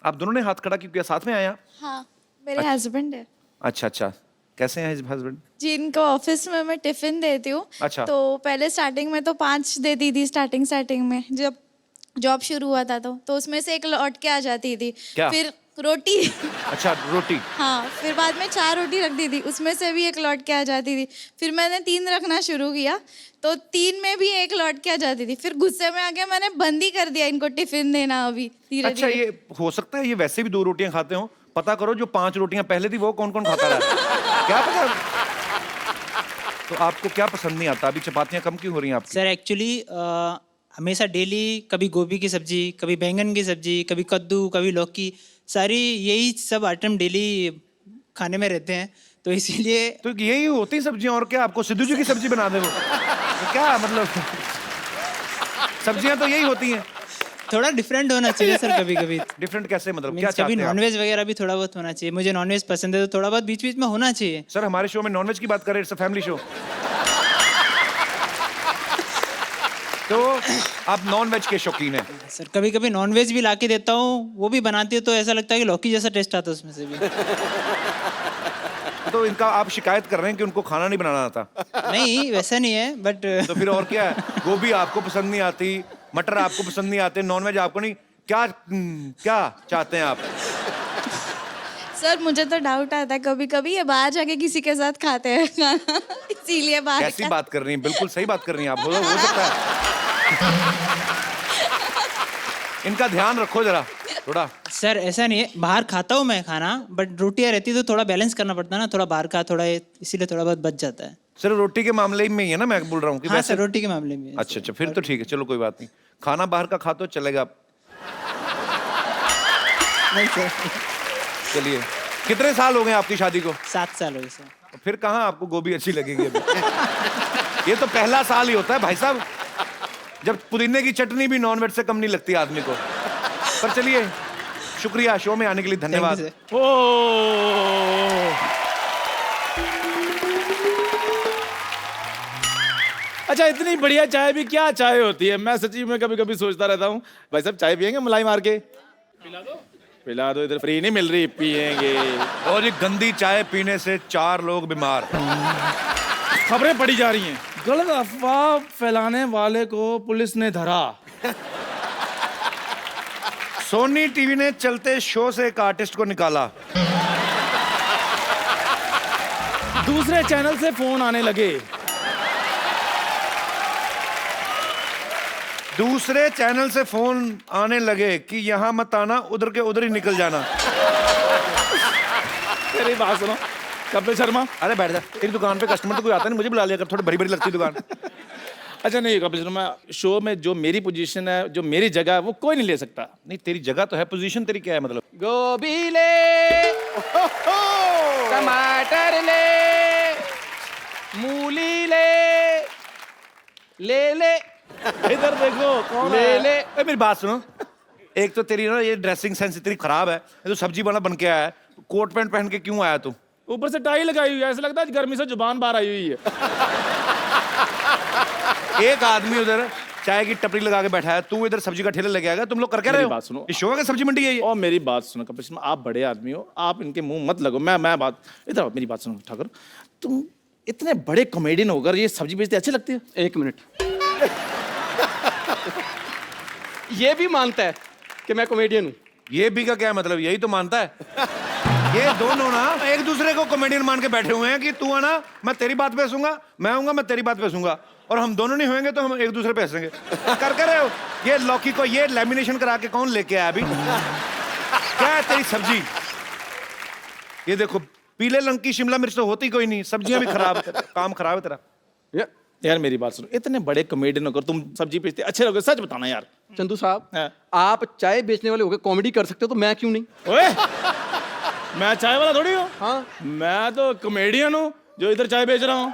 आप दोनों ने हाथ खड़ा क्यों किया, साथ में आए आप? हाँ, मेरे हस्बैंड है अच्छा अच्छा, कैसे हैं हस्बैंड? जी। इनको ऑफिस में मैं टिफिन देती हूँ। अच्छा। तो पहले स्टार्टिंग में तो 5 देती थी, स्टार्टिंग में जब जॉब शुरू हुआ था तो उसमें से एक लौट के आ जाती थी। क्या? फिर रोटी अच्छा, रोटी। हाँ, फिर बाद में 4 रोटी रख दी थी, उसमें से भी एक लौट के आ जाती थी। फिर मैंने 3 रखना शुरू किया तो 3 में भी एक लौट के आ जाती थी। फिर गुस्से में आके मैंने बंद ही कर दिया इनको टिफिन देना अभी धीरे अच्छा, धीरे। ये हो सकता है ये वैसे भी 2 रोटियां खाते हो, पता करो जो 5 रोटियां पहले थी वो कौन कौन खाता रहा है। क्या पता। तो आपको क्या पसंद नहीं आता? अभी चपातियां कम क्यों हो रही हैं आपकी? सर एक्चुअली हमेशा डेली कभी गोभी की सब्जी, कभी बैंगन की सब्जी, कभी कद्दू, कभी लौकी, सारी यही सब आइटम डेली खाने में रहते हैं, तो इसीलिए तो यही होती सब्जियां, और क्या आपको सिद्धू जी की सब्जी बना दे वो? तो क्या मतलब सब्जियां तो यही होती हैं। थोड़ा डिफरेंट होना चाहिए सर कभी कभी। डिफरेंट कैसे, मतलब क्या मीन्स चाहते कभी हैं आप? नॉनवेज वगैरह भी थोड़ा बहुत होना चाहिए। मुझे नॉनवेज पसंद है तो थोड़ा बहुत बीच बीच में होना चाहिए। सर हमारे शो में नॉनवेज की बात करें, इट्स अ फैमिली शो। तो आप नॉनवेज के शौकीन हैं? सर कभी कभी नॉनवेज भी ला के देता हूँ, वो भी बनाती है तो ऐसा लगता है कि लौकी जैसा टेस्ट आता है उसमें से भी। तो इनका आप शिकायत कर रहे हैं कि उनको खाना नहीं बनाना आता? नहीं वैसा नहीं है बट तो फिर और क्या है? गोभी आपको पसंद नहीं आती, मटर आपको पसंद नहीं आते, नॉनवेज आपको नहीं, क्या क्या चाहते हैं आप? सर मुझे तो डाउट आता है कभी कभी ये बाहर जाके किसी के साथ खाते हैं खाना इसीलिए बाहर कैसी बात कर रही हैं? बिल्कुल सही बात कर रही हैं आप। हो सकता है। इनका ध्यान रखो जरा थोड़ा। सर ऐसा नहीं है, बाहर खाता हूँ मैं खाना, बट रोटियाँ रहती तो थोड़ा बैलेंस करना पड़ता है ना, थोड़ा बाहर का थोड़ा इसीलिए थोड़ा बहुत बच जाता है। सर रोटी के मामले में ही है ना, मैं बोल रहा हूँ कि हाँ वैसे। सर रोटी के मामले में। अच्छा अच्छा, फिर तो ठीक है, चलो कोई बात नहीं। खाना बाहर का खा तो चलेगा। नहीं सर। चलिए, कितने साल हो गए आपकी शादी को? 7 साल हो गए सर। फिर कहाँ आपको गोभी अच्छी लगेगी अभी? ये तो पहला साल ही होता है भाई साहब, जब पुदीने की चटनी भी नॉनवेज से कम नहीं लगती आदमी को। पर चलिए, शुक्रिया शो में आने के लिए, धन्यवाद। Thank you, अच्छा, इतनी बढ़िया चाय भी क्या चाय होती है, मैं सच्ची में कभी कभी सोचता रहता हूँ। भाई साहब चाय पियेंगे मलाई मार के? पिला दो, इधर फ्री नहीं मिल रही, पियेंगे। और ये गंदी चाय पीने से 4 लोग बीमार। खबरें पड़ी जा रही हैं, गलत अफवाह फैलाने वाले को पुलिस ने धरा। सोनी टीवी ने चलते शो से एक आर्टिस्ट को निकाला। दूसरे चैनल से फोन आने लगे। दूसरे चैनल से फोन आने लगे कि यहाँ मत आना, उधर के उधर ही निकल जाना। मेरी बात सुनो कपिल शर्मा। अरे बैठ जा, तेरी दुकान पे कस्टमर तो कोई आता नहीं, मुझे बुला लिया कर, थोड़ी भरी भरी लगती दुकान। अच्छा नहीं कपिल शर्मा, शो में जो मेरी पोजीशन है, जो मेरी जगह है, वो कोई नहीं ले सकता। नहीं तेरी जगह तो है, पोजीशन तेरी क्या है मतलब? गोभी ले, टमाटर ले, मूली ले, ले इधर देखो कौन ले। ए, मेरी बात सुनो, एक तो तेरी ना ये ड्रेसिंग सेंस इतनी खराब है, ये तो सब्जी वाला बन के आया है, कोट पैंट पहन के क्यों आया तू? ऊपर से टाई लगाई हुई है, ऐसा लगता है गर्मी से जुबान बाहर आई हुई है। एक आदमी उधर चाय की टपरी लगा के बैठा है, तू इधर सब्जी का ठेला लेके आएगा। तुम लोग कर क्या रहे हो? बात सुनो, इस शो का सब्जी मंडी है ये? और मेरी बात सुनो कपिल शर्मा, आप बड़े आदमी हो, आप इनके मुंह मत लगो। मैं बात इधर आओ, मेरी बात सुनो ठाकुर, तुम इतने बड़े कॉमेडियन होकर ये सब्जी बेचते अच्छी लगती है? 1 मिनट। ये भी मानता है कि मैं कॉमेडियन हूँ। ये भी का क्या मतलब? यही तो मानता है। ये दोनों ना एक दूसरे को कॉमेडियन मान के बैठे हुए हैं कि तू आना मैं तेरी बात पे हंसूंगा, मैं आऊंगा मैं तेरी बात पे हंसूंगा, और हम दोनों नहीं होंगे तो हम एक दूसरे पे हंसेंगे। कर रहे हो? ये लौकी को ये लैमिनेशन करा के कौन लेके आया अभी? क्या है तेरी सब्जी? ये देखो, पीले रंग की शिमला मिर्च तो होती कोई नहीं, सब्जियां भी खराब, काम खराब है तेरा। यार मेरी बात सुनो, इतने बड़े कॉमेडियन होकर तुम सब्जी बेचते अच्छे लोग, सच बताना यार। चंदू साहब, हाँ। आप चाय बेचने वाले होकर कॉमेडी कर सकते हो तो मैं क्यों नहीं? ओए, मैं चाय वाला थोड़ी हूँ। हाँ, मैं तो कॉमेडियन हूँ जो इधर चाय बेच रहा हूँ।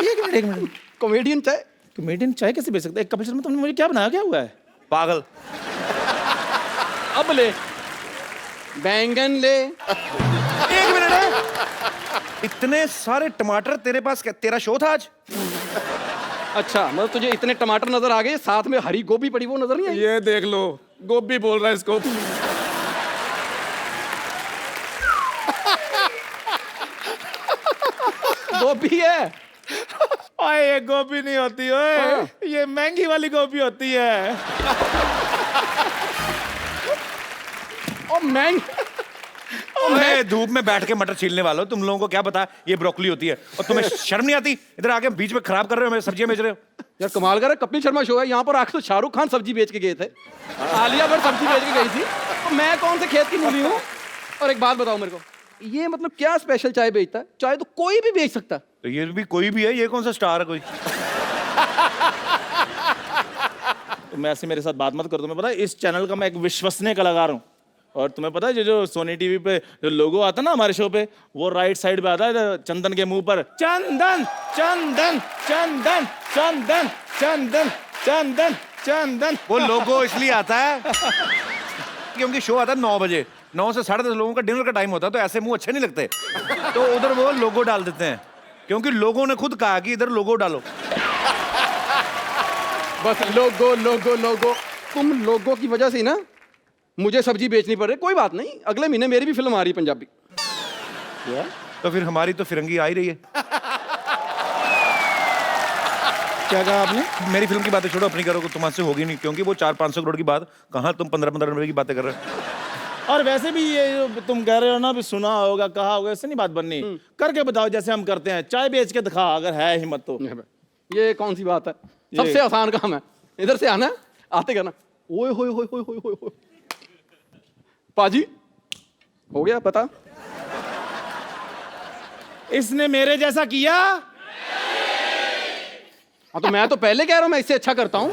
एक मिनट, कॉमेडियन चाय। कॉमेडियन चाय कैसे बेच सकते हैं? कपिल शर्मा तुमने मुझे क्या बनाया, क्या हुआ है? पागल। अब ले, बैंगन ले। एक मिनट है, इतने सारे टमाटर तेरे पास? क्या तेरा शो था आज? अच्छा मतलब तुझे इतने टमाटर नजर आ गए, साथ में हरी गोभी पड़ी वो नजर नहीं आई? ये देख लो, गोभी बोल रहा है इसको। गोभी है। ओए ये गोभी नहीं होती ओए, हाँ। ये महंगी वाली गोभी होती है। और मैं अरे धूप में बैठ के मटर छीलने वालों, तुम लोगों को क्या पता ये ब्रोकली होती है, और तुम्हें शर्म नहीं आती? इधर आके बीच में खराब कर रहे हो, मेरे सब्जियां बेच रहे हो। यार कमाल कर रहा है, कपिल शर्मा शो है यहाँ पर आके तो शाहरुख खान सब्जी बेच के गए थे, आलिया भट्ट सब्जी बेच के गई थी, तो मैं कौन से खेत की मूली हूँ? और एक बात बताओ मेरे को, ये मतलब क्या स्पेशल चाय बेचता है? चाय तो कोई भी बेच सकता है। तो ये भी कोई भी है, ये कौन सा स्टार है कोई? तुम ऐसे मेरे साथ बात मत करो। तुम्हें पता है इस चैनल का मैं एक विश्वसनीय कलाकार हूँ, और तुम्हें पता है जो सोनी टीवी पे जो लोगो आता है ना हमारे शो पे, वो राइट साइड पे आता है इधर चंदन के मुंह पर, चंदन चंदन चंदन चंदन चंदन चंदन चंदन। वो लोगो इसलिए आता है क्योंकि शो आता है 9 बजे, 9 से 10:30 लोगों का डिनर का टाइम होता है, तो ऐसे मुंह अच्छे नहीं लगते, तो उधर वो लोगो डाल देते हैं, क्योंकि लोगों ने खुद कहा कि इधर लोगो डालो। बस लोगो लोगो लोगो, तुम लोगों की वजह से ही ना मुझे सब्जी बेचनी पड़ रही। कोई बात नहीं, अगले महीने मेरी भी फिल्म आ रही है पंजाबी। तो फिर हमारी तो फिरंगी आ ही रही है। क्या कहा आपने? मेरी फिल्म की बातें छोड़ो, अपनी करो, तुमसे होगी नहीं, क्योंकि वो 400-500 करोड़ की बात, कहाँ तुम 15-15 रुपए की बातें कर रहे हो। और वैसे भी ये जो तुम कह रहे हो ना, भी सुना होगा कहा होगा, इससे नहीं बात बननी। करके बताओ जैसे हम करते हैं, चाय बेच के दिखा अगर है हिम्मत तो। ये कौन सी बात है? सबसे आसान काम है, इधर से आना, आते करना, ओए होए होए होए होए होए। पाजी हो गया पता? इसने मेरे जैसा किया। हाँ तो मैं तो पहले कह रहा हूं मैं इससे अच्छा करता हूं।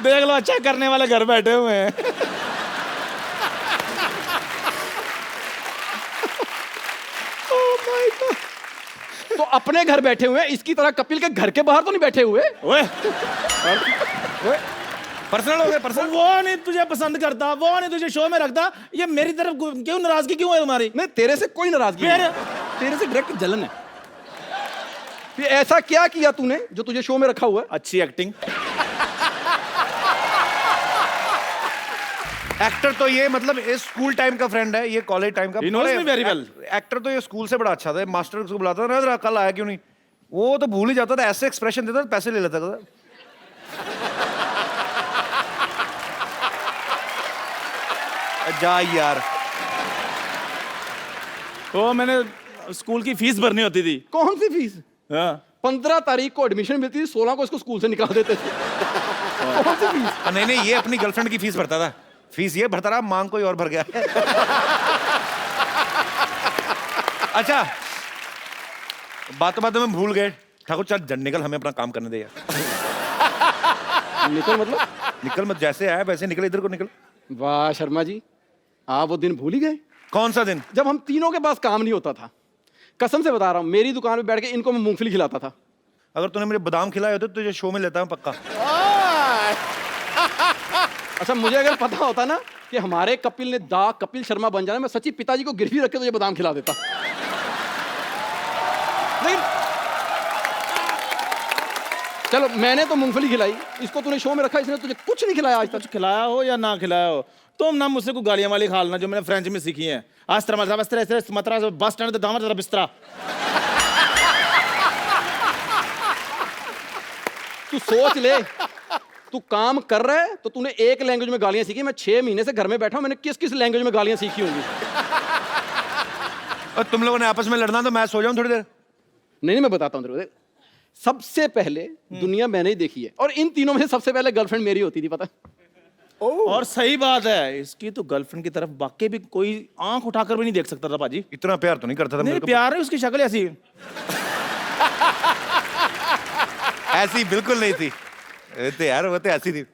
देख लो, अच्छा करने वाले घर बैठे हुए हैं। तो अपने घर बैठे हुए हैं, इसकी तरह कपिल के घर के बाहर तो नहीं बैठे हुए। ओए, पर्सनल हो गए, पर्सनल। वो नहीं तुझे पसंद करता, वो नहीं तुझे शो में रखता, ये मेरी तरफ क्यों नाराजगी क्यों है तुम्हारी? नहीं तेरे से कोई नाराजगी नहीं, तेरे से डायरेक्ट जलन है। ये ऐसा क्या किया तूने जो तुझे शो में रखा हुआ है? अच्छी एक्टिंग। एक्टर तो ये मतलब इस स्कूल टाइम का फ्रेंड है, ये कॉलेज टाइम का। He knows me very well. Actor तो ये स्कूल से बड़ा अच्छा था, मास्टर उसको बुलाता था ना, जरा कल आया क्यों नहीं, वो तो भूल ही जाता था, ऐसे एक्सप्रेशन देता था, पैसे ले लेता था। जा यार, तो मैंने स्कूल की फीस भरनी होती थी। कौन सी फीस? हाँ। 15 तारीख को एडमिशन मिलती थी, 16 को इसको स्कूल से निकाल देते थे। कौन सी फीस? नहीं नहीं, ये अपनी गर्लफ्रेंड की फीस भरता था, फीस ये भरता रहा, मांग कोई और भर गया। अच्छा, बातों में भूल गए, ठाकुर चल जन निकल, हमें अपना काम करने दे यार। निकल मतलब? निकल मत, जैसे आया वैसे निकल, इधर को निकल। वाह शर्मा जी, आप वो दिन भूल ही गए कौन सा दिन? जब हम तीनों के पास काम नहीं होता था। कसम से बता रहा हूं, मेरी दुकान पे बैठ के इनको मैं मूंगफली खिलाता था। अगर तूने मुझे बादाम खिलाए होते तो तुझे शो में लेता हूं पक्का। अच्छा मुझे अगर पता होता ना कि हमारे कपिल ने दा कपिल शर्मा बन जाना, मैं सच्ची पिताजी को गिरवी रख के तुझे बादाम खिला देता। लेकिन चलो, मैंने तो मूंगफली खिलाई, इसको तूने शो में रखा, इसने तुझे कुछ नहीं खिलाया आज तक। कुछ खिलाया हो या ना खिलाया हो, तुम ना मुझसे कोई गालियां वाली खालना जो मैंने फ्रेंच में सीखी हैं। अस्त्र मतलब अस्त्र बस स्टैंड पे दामर जरा बिस्तरा। तू सोच ले, तू काम कर रहा है तो तूने एक लैंग्वेज में गालियां सीखी, मैं 6 महीने से घर में बैठा हूं, मैंने किस किस लैंग्वेज में गालियां सीखी होंगी। और तुम लोगों ने आपस में लड़ना तो मैं सो जाऊं थोड़ी देर। नहीं मैं बताता हूं तेरे को। सबसे पहले दुनिया मैंने ही देखी है, और इन तीनों में से सबसे पहले गर्लफ्रेंड मेरी होती थी, पता? और सही बात है, इसकी तो गर्लफ्रेंड की तरफ वाकई भी कोई आंख उठाकर भी नहीं देख सकता था पाजी। इतना प्यार तो नहीं करता था नहीं मेरे को। प्यार है, उसकी शक्ल ऐसी ऐसी बिल्कुल नहीं थी, तो यार वो तो ऐसी थी।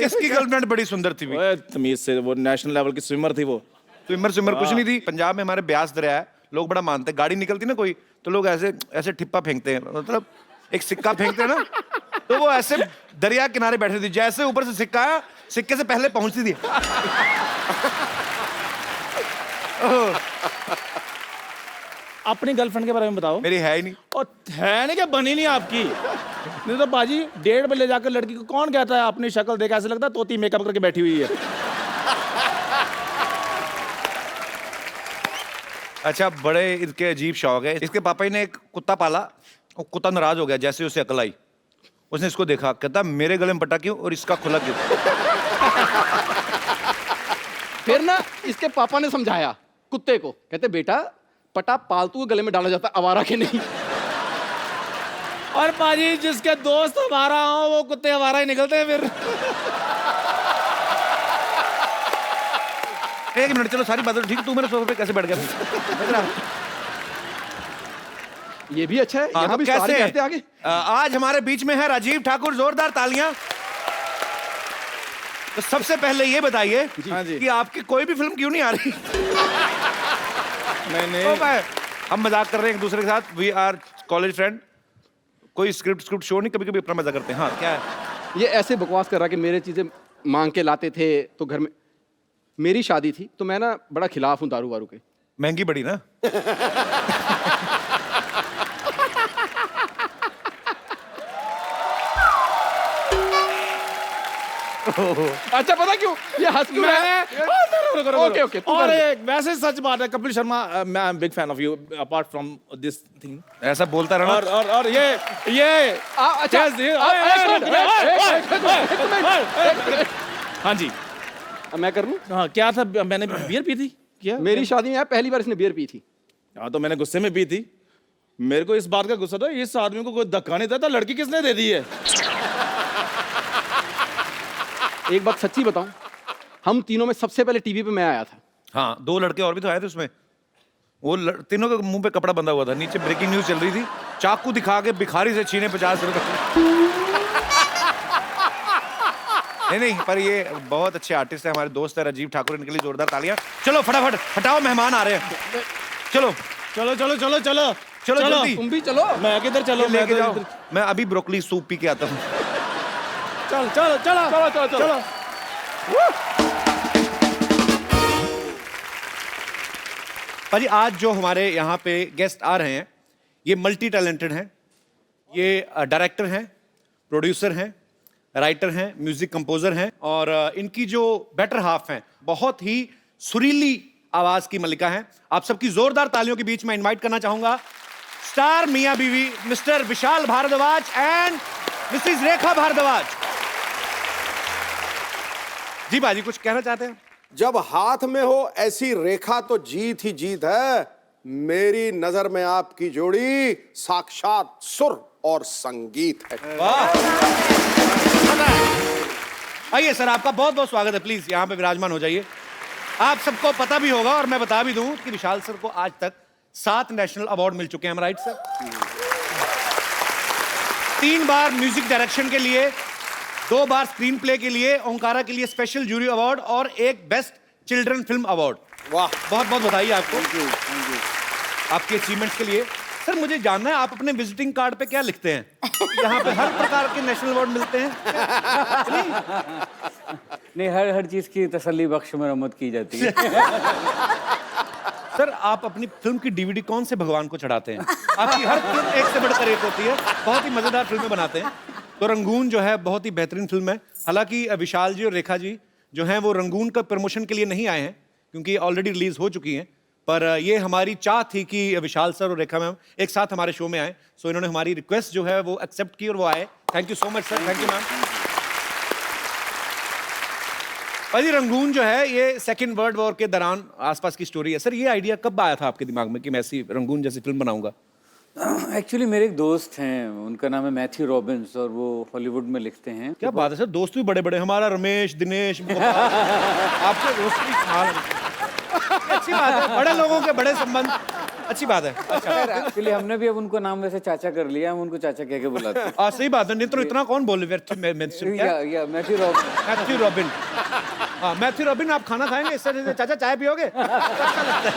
इसकी गर्लफ्रेंड बड़ी सुंदर थी। ओए, तमीज से, वो नेशनल लेवल की स्विमर थी। वो स्विमर कुछ नहीं थी। पंजाब में हमारे ब्यास दरिया है, लोग बड़ा मानते हैं, गाड़ी निकलती ना कोई तो लोग ऐसे ऐसे ठिप्पा फेंकते हैं, मतलब एक सिक्का फेंकते हैं ना, तो वो ऐसे दरिया किनारे बैठे थी, जैसे ऊपर से सिक्का आया, सिक्के से पहले पहुंचती थी। अपनी गर्लफ्रेंड के बारे में बताओ। मेरी है ही नहीं। और है नहीं क्या, बनी नहीं आपकी? नहीं तो बाजी डेट पे ले जाकर लड़की को कौन कहता है अपनी शक्ल देख ऐसे लगता है तोती मेकअप करके बैठी हुई है। अच्छा, बड़े इसके अजीब शौक है। इसके पापा ने एक कुत्ता पाला, वो कुत्ता नाराज हो गया जैसे उसे अकल आई। उसने इसको देखा, कहता मेरे गले में पटा क्यों और इसका खुला क्यों? फिर ना इसके पापा ने समझाया कुत्ते को, कहते बेटा पटा पालतू के गले में डाला जाता है, आवारा के नहीं। और बाजी जिसके दोस्त हमारा हो वो कुत्ते हमारा ही निकलते हैं फिर। एक मिनट, चलो सारी बातें ठीक। तू मेरे सोफे पे कैसे बैठ गया? ये भी अच्छा है, हाँ, यहाँ तो भी स्टार कैसे? कहते आगे। आज हमारे बीच में है राजीव ठाकुर, जोरदार तालियां। तो सबसे पहले ये बताइए हाँ जी। कि आपकी कोई भी फिल्म क्यों नहीं आ रही? नहीं हम मजाक कर रहे हैं एक दूसरे के साथ। We are college friend. कोई स्क्रिप्ट शो नहीं, कभी कभी अपना मजा करते हैं। हाँ, क्या है? ये ऐसे बकवास कर रहा कि मेरे चीजें मांग के लाते थे तो घर में। मेरी शादी थी तो मैं ना बड़ा खिलाफ हूँ दारू वारू के। महंगी बड़ी ना। अच्छा पता क्यों ये हंस क्यों रहा है? ओके ओके और एक वैसे सच बात है कपिल शर्मा, मैं big fan of you apart from this thing. ऐसा बोलता रहना। और ये अच्छा Yes, ये- हाँ जी। अब मैं कर लूं? हाँ क्या था, मैंने बियर पी थी क्या? मेरी शादी में पहली बार इसने बियर पी थी। हाँ तो मैंने गुस्से में पी थी। मेरे को इस बात का गुस्सा था, इस आदमी को कोई धक्का नहीं देता, लड़की किसने दे दी है? एक बात सच्ची बताऊं, हम तीनों में सबसे पहले टीवी पे मैं आया था। हाँ, 2 लड़के और भी तो आए थे उसमें। वो तीनों के मुंह पे कपड़ा बंधा हुआ था, नीचे ब्रेकिंग न्यूज चल रही थी। चाकू दिखा के भिखारी से छीने 50 रुपए। नहीं, पर ये बहुत अच्छे आर्टिस्ट है, हमारे दोस्त है राजीव ठाकुर। इनके लिए जोरदार तालियां। चलो फटाफट हटाओ, मेहमान आ रहे हैं। चलो चलो चलो चलो चलो चलो जल्दी। तुम भी चलो। मैं किधर चलो? मैं लेके तो जाओ। इधर- मैं अभी ब्रोकली सूप पी के आता हूँ। चल चलो चलो चलो चलो चलो, चलो। भाजी आज जो हमारे यहाँ पे गेस्ट आ रहे हैं ये मल्टी टैलेंटेड हैं। ये डायरेक्टर हैं, प्रोड्यूसर हैं, राइटर हैं, म्यूजिक कंपोजर हैं और इनकी जो बेटर हाफ हैं बहुत ही सुरीली आवाज की मलिका हैं। आप सबकी जोरदार तालियों के बीच में इनवाइट करना चाहूंगा स्टार मियां बीवी mister Vishal Bhardwaj and missus Rekha Bhardwaj. जी बाजी कुछ कहना चाहते हैं? जब हाथ में हो ऐसी रेखा तो जीत ही जीत है। मेरी नजर में आपकी जोड़ी साक्षात सुर और संगीत है। आइए सर, आपका बहुत बहुत स्वागत है। प्लीज यहाँ पे विराजमान हो जाइए। आप सबको पता भी होगा और मैं बता भी दूं कि विशाल सर को आज तक 7 नेशनल अवार्ड मिल चुके हैं। Right sir? 3 बार म्यूजिक डायरेक्शन के लिए, 2 बार स्क्रीन प्ले के लिए, ओंकारा के लिए स्पेशल जूरी अवार्ड और 1 बेस्ट चिल्ड्रन फिल्म अवार्ड। वाह, बहुत बहुत बधाई आपको आपके अचीवमेंट्स के लिए। सर मुझे जानना है आप अपने विजिटिंग कार्ड पे क्या लिखते हैं? यहाँ पे हर प्रकार के नेशनल अवार्ड मिलते हैं? नहीं, हर चीज की तसल्ली बख्श मरम्मत की जाती है। सर आप अपनी फिल्म की डीवीडी कौन से भगवान को चढ़ाते हैं? आपकी हर फिल्म एक से बढ़कर एक होती है, बहुत ही मजेदार फिल्में बनाते हैं। तो रंगून जो है बहुत ही बेहतरीन फिल्म है। हालांकि विशाल जी और रेखा जी जो हैं वो रंगून का प्रमोशन के लिए नहीं आए हैं क्योंकि ऑलरेडी रिलीज हो चुकी हैं, पर ये हमारी चाह थी कि विशाल सर और रेखा मैम एक साथ हमारे शो में आए। सो इन्होंने हमारी रिक्वेस्ट जो है वो एक्सेप्ट की और वो आए। Thank you so much sir. Thank you ma'am. भाई रंगून जो है ये सेकेंड वर्ल्ड वॉर के दौरान आसपास की स्टोरी है। सर ये आइडिया कब आया था आपके दिमाग में कि मैं ऐसी रंगून जैसी फिल्म बनाऊंगा? एक्चुअली मेरे एक दोस्त हैं, उनका नाम है मैथ्यू रॉबिन्स और वो हॉलीवुड में लिखते हैं। क्या बात है सर, दोस्त भी बड़े बड़े। हमारा रमेश, दिनेश, आपके दोस्त भी कमाल है। अच्छी बात है, बड़े लोगों के बड़े संबंध, अच्छी बात है। एक्चुअली हमने भी अब उनको नाम वैसे चाचा कर लिया, हम उनको चाचा कह के बुलाते हैं। सही बात है। नहीं तो इतना कौन बोले? या मैथ्यू रॉबिन। Matthew robin. हाँ मैथ्यू रॉबिन, आप खाना खाएंगे इससे? चाचा चाय पियोगे? अच्छा लगता है।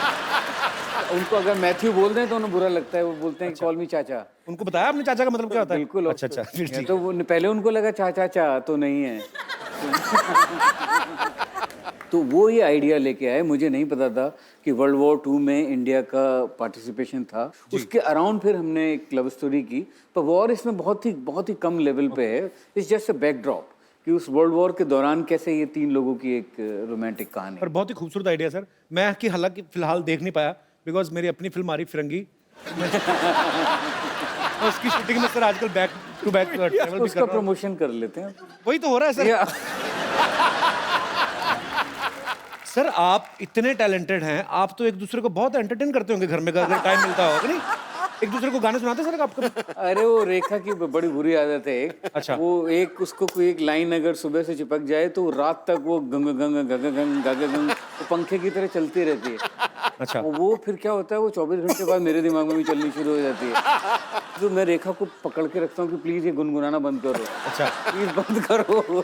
उनको अगर मैथ्यू बोल दें तो उन्हें बुरा लगता है, वो बोलते हैं कॉल मी चाचा। उनको बताया आपने चाचा का मतलब क्या होता है? बिल्कुल। अच्छा अच्छा, फिर ठीक। तो वो पहले उनको लगा चाचा चा तो नहीं है। तो वो ये आइडिया लेके आए, मुझे नहीं पता था कि वर्ल्ड वॉर 2 में इंडिया का पार्टिसिपेशन था। उसके अराउंड फिर हमने एक लव स्टोरी की, पर वॉर इसमें बहुत ही कम लेवल पे है। इट्स जस्ट अ बैकड्रॉप कि उस वर्ल्ड वॉर के दौरान कैसे ये 3 लोगों की एक रोमांटिक कहानी। पर बहुत ही खूबसूरत आइडिया सर। मैं कि हालांकि फिलहाल देख नहीं पाया बिकॉज मेरी अपनी फिल्म आ रही फिरंगी। और उसकी शूटिंग में सर आजकल बैक टू बैक ट्रैवल भी कर उसका रहा हूं। प्रमोशन कर लेते हैं। वही तो हो रहा है सर। सर आप इतने टैलेंटेड हैं, आप तो एक दूसरे को बहुत एंटरटेन करते होंगे घर में अगर टाइम मिलता होगा नहीं? एक दूसरे को गाने सुनाते सर आपको? अरे वो रेखा की बड़ी बुरी आदत है एक। अच्छा। वो एक उसको कोई एक लाइन अगर सुबह से चिपक जाए तो रात तक वो गंग गंग गंग गंग गंग गंग वो पंखे की तरह चलती रहती है। अच्छा। वो फिर क्या होता है, वो 24 घंटे बाद मेरे दिमाग में भी चलनी शुरू हो जाती है। तो मैं रेखा को पकड़ के रखता हूँ कि प्लीज ये गुनगुनाना बंद करो। अच्छा। प्लीज बंद करो।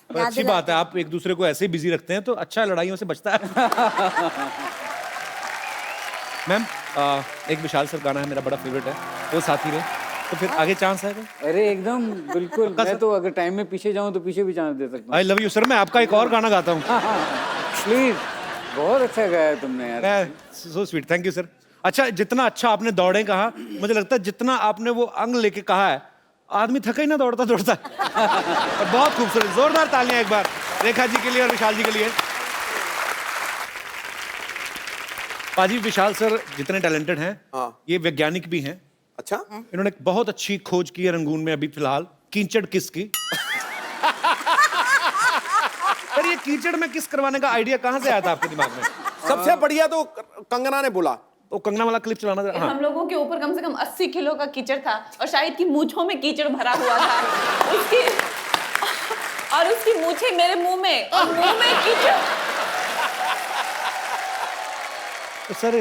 पर अच्छी बात है, आप एक दूसरे को ऐसे ही बिजी रखते हैं तो अच्छा लड़ाइयों से बचता है। मैम एक विशाल सर गाना है मेरा बड़ा फेवरेट है, वो साथी रहे, तो फिर आगे चांस है? अरे एकदम बिल्कुल। मैं तो अगर टाइम में पीछे जाऊं तो पीछे भी चांस दे सकता हूँ। I love you sir. मैं आपका एक और गाना गाता हूँ। प्लीज, बहुत अच्छा गाया तुमने यार। So sweet, thank you sir. अच्छा, जितना अच्छा आपने दौड़े कहा, मुझे लगता है जितना आपने वो अंग लेके कहा है, आदमी थका ही ना दौड़ता दौड़ता। और बहुत खूबसूरत, जोरदार तालियां एक बार रेखा जी के लिए और विशाल जी के लिए। पाजी, विशाल सर जितने टैलेंटेड हैं, हाँ। ये वैज्ञानिक भी हैं। अच्छा। इन्होंने एक बहुत अच्छी खोज की है रंगून में अभी फिलहाल, कीचड़ किस की। पर ये कीचड़ में किस करवाने का आइडिया कहाँ से आया था आपके दिमाग में? सबसे बढ़िया तो कंगना ने बोला। वो कंगना वाला क्लिप चलाना था। हाँ। हम लोगों के ऊपर कम से कम 80 किलो का कीचड़ था और शायद की मूंछों में कीचड़ भरा हुआ था। उसकी मूंछें मेरे मुंह में और मुंह में कीचड़। Sir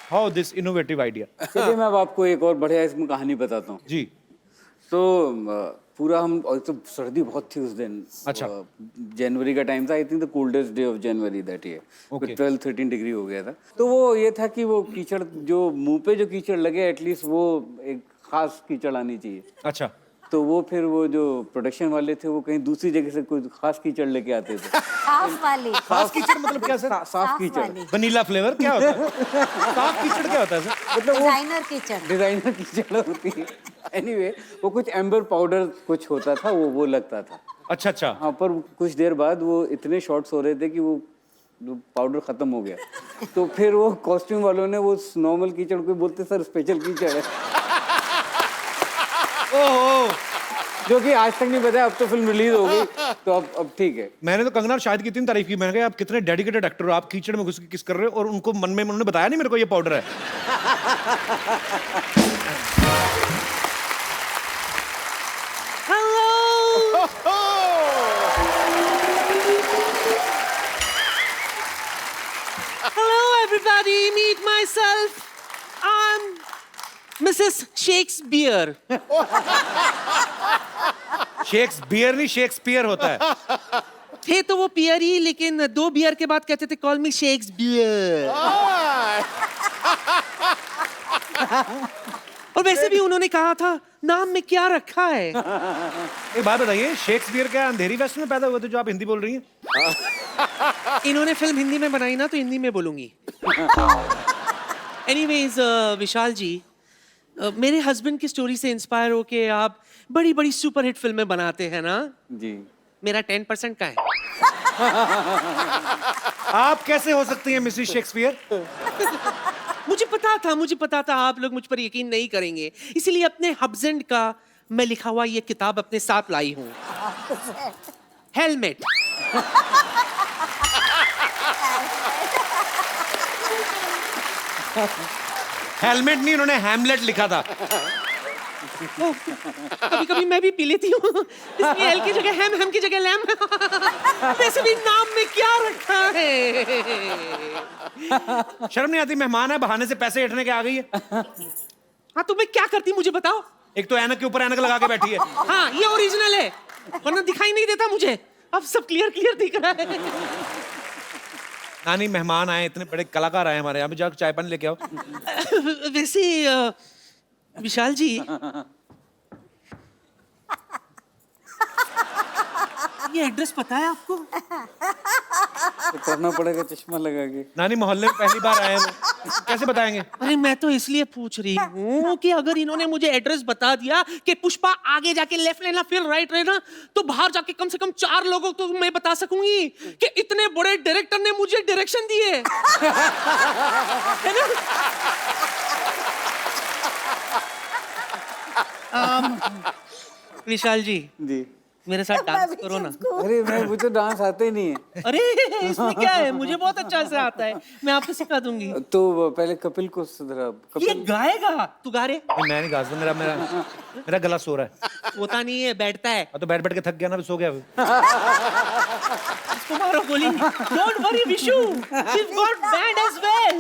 how this innovative idea. चलिए मैं अब आपको एक और बढ़िया इसमें कहानी बताता हूँ। जी। तो पूरा हम, और तो सर्दी बहुत थी उस दिन। अच्छा। जनवरी का टाइम था, I think the coldest day of January that year. Okay. 12-13 degree हो गया था। तो वो ये था कि वो कीचड़ जो मुंह पे जो कीचड़ लगे, एटलीस्ट वो एक खास कीचड़ आनी चाहिए। अच्छा। तो वो फिर वो जो प्रोडक्शन वाले थे वो कहीं दूसरी जगह से कोई खास कीचड़ लेके आते थे। साफ वाली। खास कीचड़ मतलब क्या सर? साफ कीचड़। वाली। वनीला फ्लेवर क्या होता है? साफ कीचड़ क्या होता है सर? मतलब वो डिजाइनर किचन। डिजाइनर कीचड़ होती है। एनीवे, वो कुछ एम्बर पाउडर कुछ होता था, वो लगता था। अच्छा अच्छा। हाँ, पर कुछ देर बाद वो इतने शॉट्स हो रहे थे कि वो पाउडर खत्म हो गया। तो फिर वो कॉस्ट्यूम वालों ने वो नॉर्मल कीचड़ को बोलते सर स्पेशल कीचड़ है। ओहो, जो कि आज तक नहीं बताया, अब तो फिल्म रिलीज हो गई तो अब ठीक है। मैंने तो कंगना और शाहिद की इतनी तारीफ की, मैंने कहा आप कितने डेडिकेटेड एक्टर हो, आप कीचड़ में घुस के किस कर रहे हो, और उनको मन में उन्होंने बताया नहीं मेरे को ये पाउडर है। Hello, everybody. Meet myself. I'm Mrs. Shakespeare. Shakespeare नहीं, शेक्सपियर होता है। थे तो वो पियर ही, लेकिन 2 बियर के बाद कहते थे कॉल मी शेक्सपियर। और वैसे भी उन्होंने कहा था नाम में क्या रखा है। एक बात बताइए, शेक्सपियर क्या अंधेरी वेस्ट में पैदा हुए थे जो आप हिंदी बोल रही हैं? इन्होंने फिल्म हिंदी में बनाई ना, तो हिंदी में बोलूंगी। एनीवेज विशाल जी, मेरे हस्बैंड की स्टोरी से इंस्पायर होके आप बड़ी बड़ी सुपरहिट फिल्में बनाते हैं ना। जी। मेरा 10% का है। आप कैसे हो सकती हैं मिसेस शेक्सपियर? मुझे पता था आप लोग मुझ पर यकीन नहीं करेंगे, इसलिए अपने हस्बैंड का मैं लिखा हुआ ये किताब अपने साथ लाई हूँ। हेलमेट। हेलमेट नहीं, उन्होंने हैमलेट लिखा था। कभी कभी मैं भी पी लेती हूँ, इसलिए एल की जगह हैम, हैम की जगह लैम। वैसे भी नाम में क्या रखा है। शर्म नहीं आती? मेहमान है, बहाने से पैसे ऐंठने के आ गई है। हाँ तो मैं क्या करती मुझे बताओ। एक तो ऐनक के ऊपर ऐनक लगा के बैठी है। हाँ ये ओरिजिनल है, वरना दिखाई नहीं देता मुझे। अब सब क्लियर क्लियर दिख रहा है। नानी, मेहमान आए, इतने बड़े कलाकार आए हमारे यहाँ पे, जाकर चाय पानी लेके आओ। वैसे विशाल जी, ये एड्रेस पता है आपको? तो करना पड़ेगा चश्मा लगा के। नानी मोहल्ले में पहली बार आए हैं वो, कैसे बताएंगे? अरे मैं तो इसलिए पूछ रही हूँ कि अगर इन्होंने मुझे एड्रेस बता दिया कि पुष्पा आगे जाके लेफ्ट लेना फिर राइट लेना, तो बाहर जाके कम से कम 4 लोगों को तो मैं बता सकूंगी कि इतने बड़े डायरेक्टर ने मुझे डायरेक्शन दिए। है ना? विशाल जी मेरे साथ डांस करो ना। अरे मुझे डांस आते ही नहीं है। अरे इसमें क्या है, मुझे बहुत अच्छा से आता है, मैं आपको सिखा दूंगी। तो पहले कपिल को सुधरा। ये गाएगा, तू गा रे। मैं नहीं गा सकता, मेरा गला सो रहा है। होता नहीं है, बैठता है। तो बैठ बैठ के थक गया ना, सो गया। इसको मारो गोली। Don't worry Vishu, we've got band as well।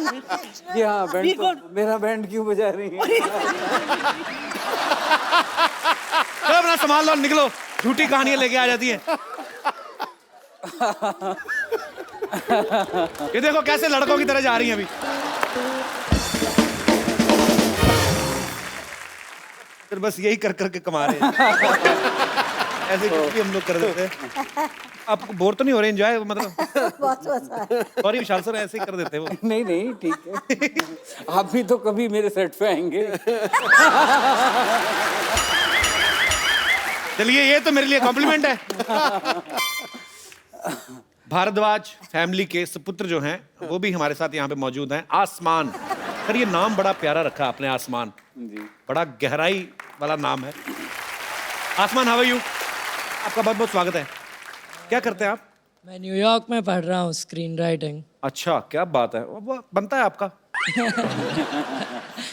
जी हाँ, बैंड तो, मेरा बैंड क्यों बजा रही है? चलो अपना संभाल लो, निकलो, झूठी कहानियां लेके आ जाती हैं। ये देखो कैसे लड़कों की तरह जा रही हैं अभी। फिर बस यही कर करके कमा रहे हैं। ऐसे कुछ भी हम लोग कर देते हैं। आपको बोर तो नहीं हो रहे? एंजॉय मतलब बहुत मजा आया। सॉरी विशाल सर, ऐसे ही कर देते हैं वो। नहीं ठीक है। आप भी तो कभी मेरे सेट पे आएंगे। चलिए, ये तो मेरे लिए कॉम्प्लीमेंट है। भारद्वाज फैमिली के सुपुत्र जो हैं वो भी हमारे साथ यहाँ पे मौजूद हैं। आसमान, सर ये नाम बड़ा प्यारा रखा आपने, आसमान जी, बड़ा गहराई वाला नाम है। आसमान, हाउ आर यू? आपका बहुत बहुत स्वागत है। क्या करते हैं आप? मैं न्यूयॉर्क में पढ़ रहा हूँ स्क्रीन राइटिंग। अच्छा, क्या बात है, वो बनता है आपका।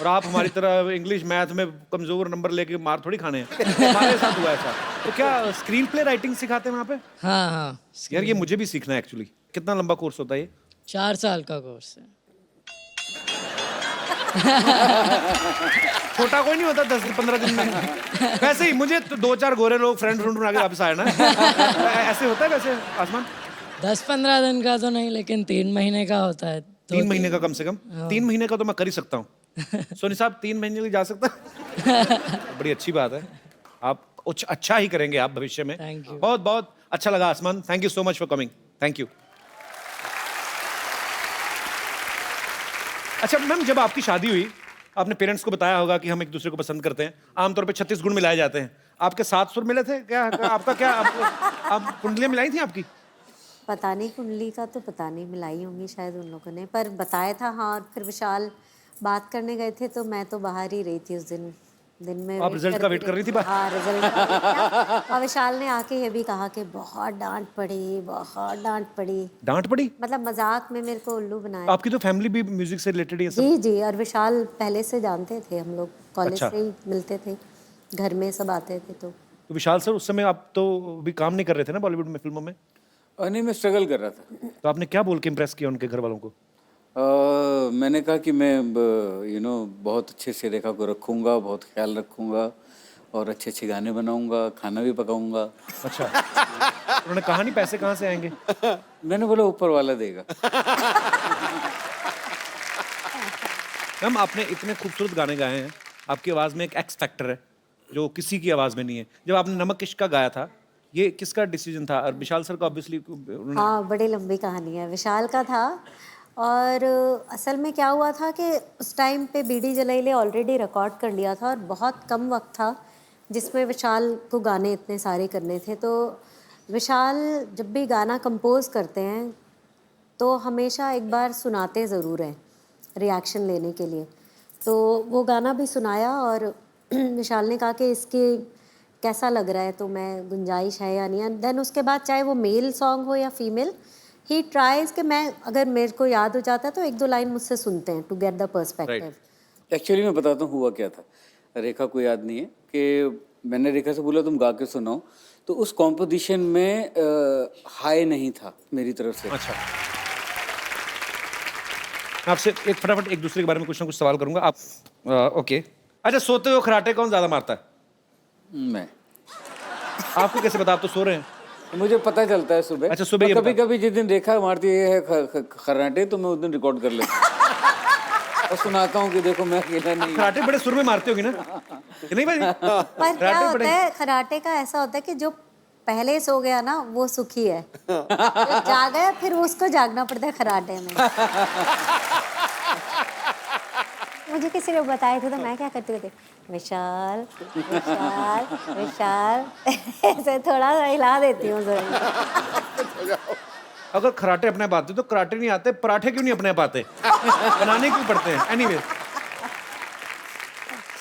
और आप हमारी तरह इंग्लिश मैथ में कमजोर नंबर लेके मार थोड़ी खाने हैं। हमारे साथ हुआ ऐसा। तो क्या स्क्रीन प्ले राइटिंग सिखाते हैं वहाँ पे? हाँ। यार ये मुझे भी सीखना है एक्चुअली। कितना लंबा कोर्स होता है ये? 4 साल का कोर्स है। छोटा कोई नहीं होता 10-15 दिन में। वैसे ही मुझे तो 2-4 गोरे लोग फ्रेंड बना के वापस आए ना। ऐसे होता है वैसे आसमान? 10-15 दिन का तो नहीं, लेकिन 3 महीने का होता है। 3 महीने का कम से कम? 3 महीने का तो मैं कर ही सकता हूँ। सोनी साहब 3 महीने के लिए जा सकता? बड़ी अच्छी बात है। आप कुछ अच्छा ही करेंगे आप भविष्य में। Thank you. बहुत बहुत अच्छा लगा आसमान। Thank you so much for coming. Thank you. अच्छा मैम, जब आपकी शादी हुई आपने पेरेंट्स को बताया होगा कि हम एक दूसरे को पसंद करते हैं। आमतौर पे 36 गुण मिलाए जाते हैं। आपके 7 सुर मिले थे क्या? आपका क्या आप कुंडलियां मिलाई थी आपकी? पता नहीं, कुंडली का तो पता नहीं, मिलाई होंगी शायद उन लोगों ने, पर बताया था। हाँ, और फिर विशाल बात करने गए थे तो मैं तो बाहर ही रही थी उस दिन में। आप रिजल्ट का वेट कर रही थी बाहर? हाँ, रिजल्ट। और विशाल ने आके ये भी कहा कि बहुत डांट पड़ी, बहुत डांट पड़ी। डांट पड़ी? मतलब मजाक में मेरे को उल्लू बनाया। आपकी तो फैमिली भी म्यूजिक से रिलेटेड है सब? जी जी, और विशाल पहले से जानते थे, हम लोग कॉलेज अच्छा। से ही मिलते थे, घर में सब आते थे। तो विशाल सर उस समय आप तो भी काम नहीं कर रहे थे ना बॉलीवुड में, फिल्मों में? नहीं, मैं स्ट्रगल कर रहा था। तो आपने क्या बोल के इम्प्रेस किया उनके घर वालों को? मैंने कहा कि मैं बहुत अच्छे से रेखा को रखूँगा, बहुत ख्याल रखूँगा और अच्छे अच्छे गाने बनाऊँगा, खाना भी पकाऊँगा। अच्छा। उन्होंने कहा नहीं पैसे कहाँ से आएंगे? मैंने बोला ऊपर वाला देगा। मैम आपने इतने खूबसूरत गाने गाए हैं, आपकी आवाज़ में एक एक्स फैक्टर है जो किसी की आवाज़ में नहीं है। जब आपने नमक इश्क का गाया था, ये किसका डिसीजन था? और विशाल सर का ऑब्वियसली। हाँ, बड़ी लंबी कहानी है। विशाल का था, और असल में क्या हुआ था कि उस टाइम पे बीडी जलाइले ऑलरेडी रिकॉर्ड कर लिया था और बहुत कम वक्त था जिसमें विशाल को गाने इतने सारे करने थे। तो विशाल जब भी गाना कंपोज करते हैं तो हमेशा एक बार सुनाते ज़रूर हैं रिएक्शन लेने के लिए। तो वो गाना भी सुनाया और विशाल ने कहा कि इसके कैसा लग रहा है, तो मैं गुंजाइश है या नहीं। एंड देन उसके बाद चाहे वो मेल सॉन्ग हो या फीमेल, ही ट्राइज कि मैं अगर मेरे को याद हो जाता है तो 1-2 लाइन मुझसे सुनते हैं to get the perspective. Actually मैं बताता हूँ हुआ क्या था। रेखा को याद नहीं है कि मैंने रेखा से बोला तुम गा के सुनाओ, तो उस कॉम्पोजिशन में हाई नहीं था मेरी तरफ से। अच्छा, आपसे एक फटाफट एक दूसरे के बारे में कुछ ना कुछ सवाल करूंगा। आप ओके। अच्छा, सोते हुए खराटे कौन ज्यादा मारता है? मैं। आपको कैसे पता? आप तो सो रहे हैं। मुझे पता चलता है सुबह। अच्छा, सुबह ये कभी कभी जिस दिन रेखा मारती है खराटे तो मैं उस दिन रिकॉर्ड कर लेता हूँ और सुनाता हूँ कि देखो मैं अकेला नहीं। खराटे बड़े सुर में मारते होगी ना? नहीं भाई? पर क्या होता है, खराटे का ऐसा होता है कि जो पहले सो गया ना वो सुखी है, जो जागा है फिर उसको जागना पड़ता है खराटे में। मुझे किसी ने बताए थे तो मैं क्या करती थी, विशाल विशाल विशाल ऐसे थोड़ा सा हिला देती हूँ जरूर। अगर खराटे अपने आप आते तो कराटे नहीं आते, पराठे क्यों नहीं अपने आप आते? बनाने क्यों पड़ते हैं? एनीवे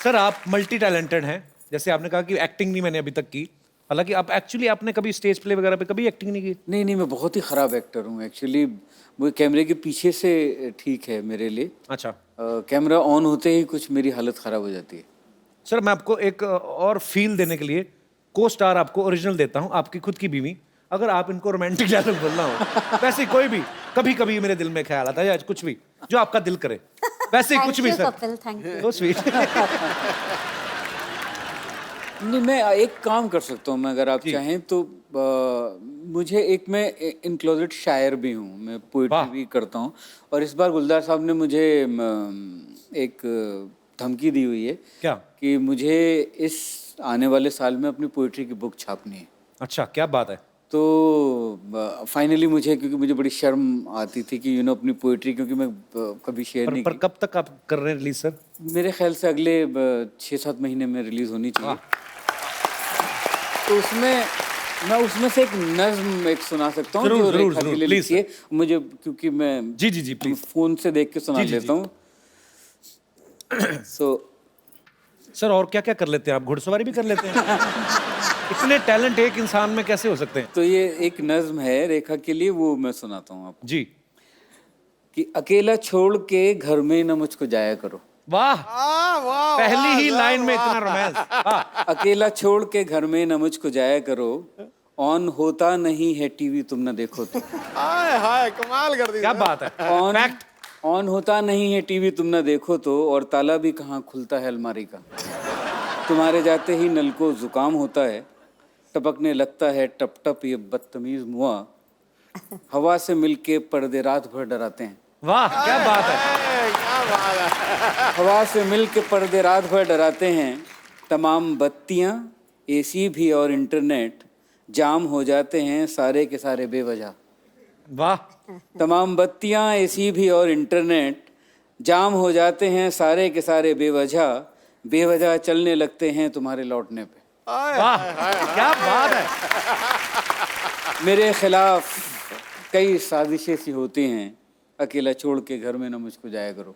सर, आप मल्टी टैलेंटेड हैं। जैसे आपने कहा कि एक्टिंग नहीं मैंने अभी तक की, हालांकि आप एक्चुअली आपने कभी स्टेज प्ले वगैरह पे कभी एक्टिंग नहीं की? नहीं नहीं, मैं बहुत ही ख़राब एक्टर हूँ एक्चुअली। वो कैमरे के पीछे से ठीक है मेरे लिए। अच्छा कैमरा ऑन होते ही कुछ मेरी हालत ख़राब हो जाती है। सर, मैं आपको एक और फील देने के लिए को स्टार आपको ओरिजिनल देता हूँ, आपकी खुद की बीवी। अगर आप इनको रोमांटिक डायलॉग बोलना हो, वैसे कोई भी, कभी कभी मेरे दिल में ख्याल आता है, आज कुछ भी जो आपका दिल करे, वैसे ही कुछ भी सर। Kapil, thank you. तो स्वीट। नहीं, मैं एक काम कर सकता हूँ, मैं अगर आप चाहें तो मुझे एक, मैं इन क्लोजेट शायर भी हूँ, मैं पोइट्री भी करता हूँ। और इस बार गुलजार साहब ने मुझे एक धमकी दी हुई है क्या? कि मुझे इस आने वाले साल में अपनी पोइट्री की बुक छापनी है। अच्छा, क्या बात है। तो फाइनली मुझे, क्योंकि मुझे बड़ी शर्म आती थी कि अपनी पोइट्री, क्योंकि मैं कभी शेयर नहीं पर कब तक आप कर रहे हैं रिलीज सर? मेरे ख्याल से अगले 6-7 महीने में रिलीज होनी चाहिए। तो उसमें मैं उसमें से एक नज्म एक सुना सकता हूँ जो रेखा के लिए लिखी है मुझे, क्योंकि मैं जी प्लीज फोन से देख के सुना लेता हूँ। सर, और क्या क्या कर लेते हैं आप? घुड़सवारी भी कर लेते हैं? इतने टैलेंट एक इंसान में कैसे हो सकते हैं? तो ये एक नज्म है रेखा के लिए, वो मैं सुनाता हूँ आपको जी। कि अकेला छोड़ के घर में न मुझको जाया करो। वाह, पहली ही लाइन में इतना रोमांस। अकेला छोड़ के घर में न मुझको जाया करो, ऑन होता नहीं है टीवी तुम न देखो तो। हाय हाय, कमाल कर दी। क्या बात है। ऑन होता नहीं है टीवी तुम न देखो तो, और ताला भी कहाँ खुलता है अलमारी का। तुम्हारे जाते ही नल को जुकाम होता है, टपकने लगता है टप टप ये बदतमीज मुआ, हवा से मिलके पर्दे रात भर डराते हैं। वाह, क्या बात है। हवा से मिलके पर्दे रात भर डराते हैं, तमाम बत्तियां, एसी भी और इंटरनेट जाम हो जाते हैं सारे के सारे बेवजह। वाह। तमाम बत्तियां, एसी भी और इंटरनेट जाम हो जाते हैं सारे के सारे बेवजह, बेवजह चलने लगते हैं तुम्हारे लौटने पे। वाह, क्या बात है। मेरे खिलाफ कई साजिशें सी होती हैं, अकेला छोड़ के घर में ना मुझको जाया करो।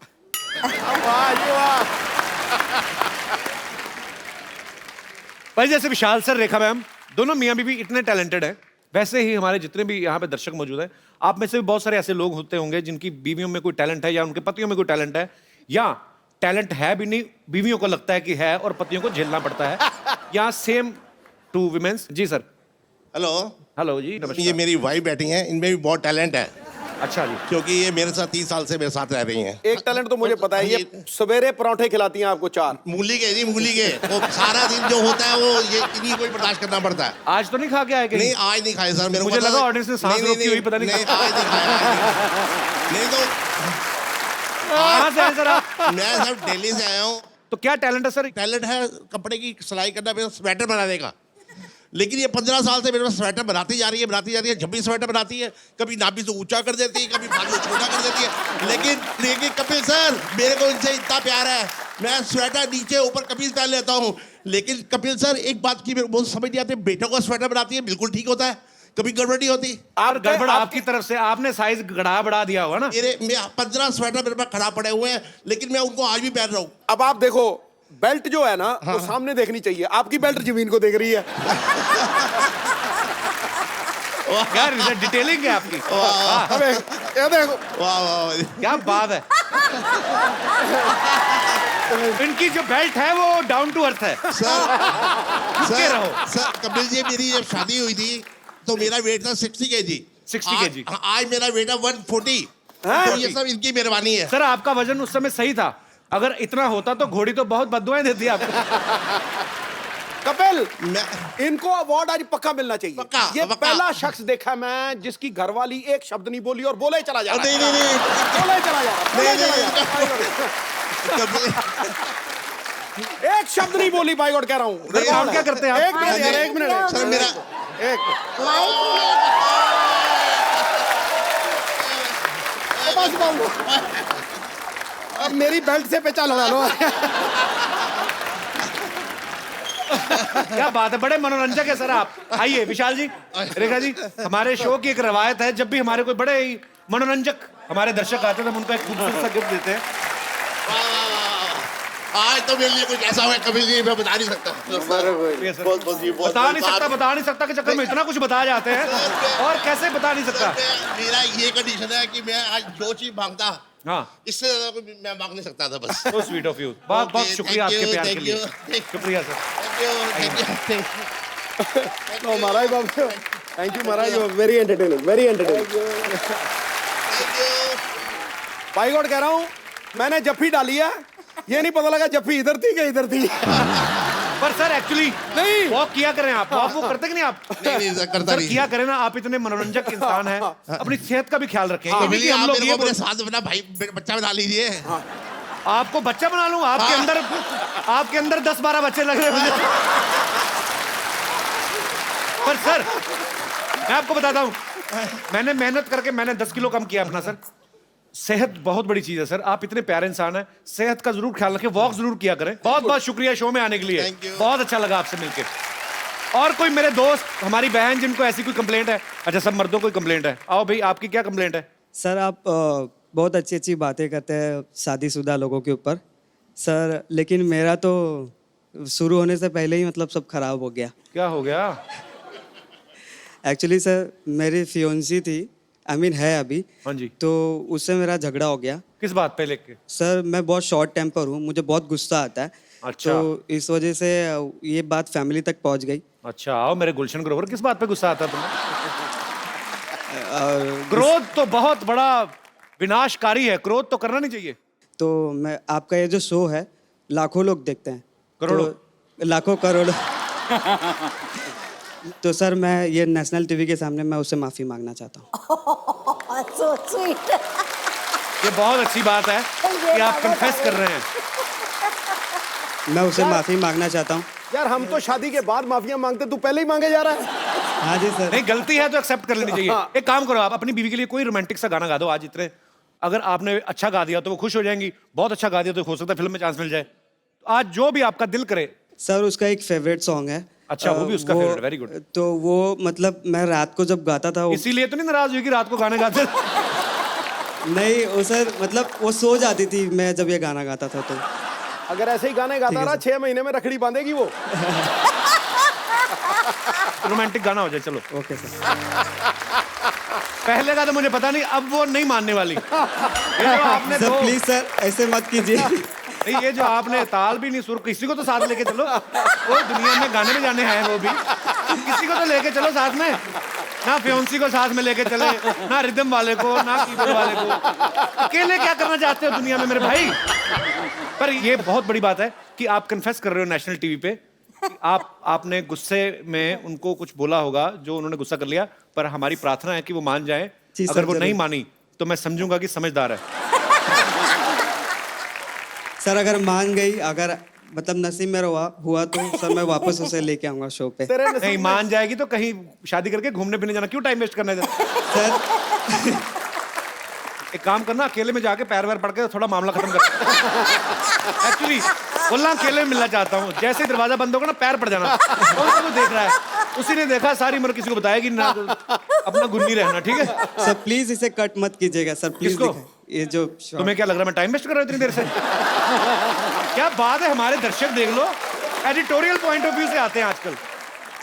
भाई, जैसे विशाल सर, रेखा मैम, दोनों मियाँ बीवी इतने टैलेंटेड हैं, वैसे ही हमारे जितने भी यहाँ पे दर्शक मौजूद हैं, आप में से भी बहुत सारे ऐसे लोग होते होंगे जिनकी बीवियों में कोई टैलेंट है या उनके पतियों में कोई टैलेंट है, या टैलेंट है भी नहीं, बीवियों को लगता है कि है और पतियों को झेलना पड़ता है, या सेम टू विमेंस। जी सर। हेलो। हेलो जी, नमस्कार। ये मेरी वाइफ बैठी हैं, इनमें भी बहुत टैलेंट है। अच्छा जी। क्योंकि ये मेरे साथ 30 साल से मेरे साथ रह रही हैं। एक टैलेंट तो मुझे पता है, ये सवेरे पराठे खिलाती हैं आपको 4 मूली के जी, मूली के। वो सारा दिन जो होता है वो ये इन्हीं को बर्दाश्त करना पड़ता है। आज तो नहीं खा के आए? नहीं, आज नहीं खाए सर। मेरे मुझे लगा ऑडियंस ने सांस रोकी हुई, पता नहीं। आज नहीं खाया। नहीं तो कहाँ से आए सर आप? मैं सर दिल्ली से आया हूँ। तो क्या टैलेंट है सर? टैलेंट है कपड़े की सिलाई करना, स्वेटर बनाने का। लेकिन ये 15 साल से मेरे पास स्वेटर बनाती जा रही है, जब भी स्वेटर बनाती है, कभी नाभि से ऊंचा कर देती है, कभी बाजू छोटा कर देती है। लेकिन कपिल सर, मेरे को इनसे इतना प्यार है, मैं स्वेटर नीचे ऊपर कमीज पहन लेता हूँ। लेकिन कपिल सर, एक बात की मेरे को समझ नहीं आती, बेटों का स्वेटर बनाती है, बिल्कुल ठीक होता है, कभी गड़बड़ नहीं होती। आप गड़बड़ आपकी तरफ से, आपने साइज गड़ा बढ़ा दिया होगा ना। मेरे 15 स्वेटर मेरे पास खड़ा पड़े हुए हैं, लेकिन मैं उनको आज भी पहन रहा हूँ। अब आप देखो, बेल्ट जो है ना, वो सामने देखनी चाहिए, आपकी बेल्ट जमीन को देख रही है। यार, डिटेलिंग है आपकी। अबे, ये देखो, वाह वाह, क्या बात है। इनकी जो बेल्ट है वो डाउन टू अर्थ है। सर कपिल जी, मेरी जब शादी हुई थी तो मेरा वेट था 60 kg। 60 kg। आज मेरा वेट है 140। तो ये सब इनकी मेहरबानी है। सर, आपका वजन उस समय सही था, अगर इतना होता तो घोड़ी तो बहुत बददुआएं देती आपको। कपिल, इनको अवार्ड आज पक्का मिलना चाहिए। ये पक्का। पहला शख्स देखा मैं जिसकी घरवाली एक शब्द नहीं बोली और बोले चला जा रहा है। नहीं, बोले चला जा रहा। एक शब्द नहीं बोली, बाई गॉड कह रहा हूँ। क्या करते हैं आप? एक मिनट सर, मेरा अब मेरी बेल्ट से पेचा लगा लो। क्या बात है, बड़े मनोरंजक है सर आप। आइए विशाल जी, रेखा जी, हमारे शो की एक रवायत है, जब भी हमारे कोई बड़े ही मनोरंजक हमारे दर्शक आते हैं तो हम उनको एक खूबसूरत सा गिफ्ट देते हैं। आज तो मेरे लिए कुछ ऐसा हुआ कभी नहीं, मैं बता नहीं सकता। बता नहीं सकता के चक्कर में इतना कुछ बता जाते हैं, और कैसे बता नहीं सकता। मेरा ये कंडीशन है कि मैं आज जो चीज मांगता, हाँ, इससे ज्यादा कोई मैं मांग नहीं सकता था बस। So sweet of you। बहुत बहुत शुक्रिया आपके प्यार के लिए। शुक्रिया sir. No, Maharaj Babu, thank you Maharaj, you very entertaining, very entertaining. भाई गॉड कह रहा हूँ, मैंने जफ्फी डाली है, ये नहीं पता लगा जफ्फी इधर थी कि इधर थी। पर सर एक्चुअली नहीं, वॉक किया करें आप, वॉक वो करते कि नहीं आप? नहीं सर, करता सर नहीं। किया करें ना, आप इतने मनोरंजक इंसान हैं, अपनी सेहत का भी ख्याल रखें। हाँ, क्योंकि हम लोग ये मेरे साथ अपना भाई बच्चा बना लीजिए। आपको बच्चा बना लूं? आपके अंदर 10-12 बच्चे लग रहे हैं मुझे। पर सर मैं आपको बताता हूं, मैंने मेहनत करके मैंने 10 किलो कम किया अपना सर। सेहत बहुत बड़ी चीज है सर, आप इतने प्यारे इंसान हैं, सेहत का जरूर ख्याल रखें, वॉक जरूर किया करें। बहुत बहुत शुक्रिया शो में आने के लिए, बहुत अच्छा लगा आपसे मिलके। और कोई मेरे दोस्त, हमारी बहन जिनको ऐसी कोई कंप्लेंट है? अच्छा, सब मर्दों को कंप्लेंट है। आओ भाई, आपकी क्या कंप्लेंट है? सर आप बहुत अच्छी अच्छी बातें करते हैं शादीशुदा लोगों के ऊपर सर, लेकिन मेरा तो शुरू होने से पहले ही मतलब सब खराब हो गया। क्या हो गया? एक्चुअली सर मेरी फियोन्सी थी, आई मीन है अभी। हाँ जी। तो उससे मेरा झगड़ा हो गया। किस बात पे लेके? सर मैं बहुत शॉर्ट टेम्पर हूँ, मुझे बहुत गुस्सा आता है। अच्छा। तो इस वजह से ये बात फैमिली तक पहुँच गई। अच्छा, आओ मेरे गुलशन ग्रोवर, किस बात पे गुस्सा आता है तुम्हें? क्रोध तो बहुत बड़ा विनाशकारी है, क्रोध तो करना नहीं चाहिए। तो मैं आपका ये जो शो है लाखों लोग देखते हैं, करोड़ों? तो लाखों करोड़ों। तो सर मैं ये नेशनल टीवी के सामने मैं उससे माफी मांगना चाहता हूँ। So sweet। ये बहुत अच्छी बात है कि आप कन्फेस कर रहे हैं। मैं उसे माफी मांगना चाहता हूँ। यार हम तो शादी के बाद माफिया मांगते, तू पहले ही मांगे जा रहा है। हाँ जी सर। नहीं, गलती है तो एक्सेप्ट कर लेनी चाहिए। एक काम करो, आप अपनी बीवी के लिए कोई रोमांटिक सा गाना गा दो आज। इतने अगर आपने अच्छा गा दिया तो वो खुश हो जाएंगी, बहुत अच्छा गा दिया तो हो सकता है फिल्म में चांस मिल जाए। आज जो भी आपका दिल करे। सर उसका एक फेवरेट सॉन्ग है। अच्छा, वो भी उसका फेवरेट, वेरी गुड। तो वो मतलब मैं रात को जब गाता था इसीलिए तो नहीं नाराज हुई कि रात को गाने गाते? नहीं वो सर मतलब वो सो जाती थी मैं जब ये गाना गाता था। तो अगर ऐसे ही गाने गाता रहा 6 महीने में रखड़ी बांधेगी वो। रोमांटिक गाना हो जाए, चलो। Okay sir. पहले का तो मुझे पता नहीं, अब वो नहीं मानने वाली। ये जो आपने सर प्लीज सर ऐसे मत कीजिए। नहीं, ये जो आपने ताल भी नहीं, सुर, किसी को तो साथ लेके चलो। वो दुनिया में गाने में जाने हैं वो भी, किसी को तो लेके चलो साथ में। ना फियोन्सी को साथ में लेके चले, ना रिदम वाले को, ना कीबोर्ड वाले को। अकेले क्या करना चाहते हो दुनिया में मेरे भाई? पर ये बहुत बड़ी बात है कि आप कन्फेस कर रहे हो नेशनल टीवी पे। आपने गुस्से में उनको कुछ बोला होगा जो उन्होंने गुस्सा कर लिया, पर हमारी प्रार्थना है कि वो मान जाए। अगर वो नहीं मानी तो मैं समझूंगा कि समझदार है। सर अगर मान गई, अगर मतलब नसीब में हुआ तो सर मैं वापस उसे लेके आऊंगा शो पे। नहीं मान जाएगी तो कहीं शादी करके घूमने फिरने जाना, क्यों टाइम वेस्ट करना है सर? एक काम करना, अकेले में जाके पैर वैर पड़ के थोड़ा मामला खत्म कर। एक्चुअली बोलना अकेले में मिलना चाहता हूँ। जैसे ही दरवाजा बंद होगा ना, पैर पड़ जाना। वो देख रहा है, उसी ने देखा, सारी उम्र किसी को बताएगी ना, अपना गुन्नी रहना, ठीक है? सर प्लीज इसे कट मत कीजिएगा सर, प्लीज। ये जो तुम्हें क्या लग रहा है मैं टाइम वेस्ट कर रहा हूँ इतनी देर से? क्या बात है, हमारे दर्शक देख लो, एडिटोरियल पॉइंट ऑफ व्यू से आते हैं आजकल।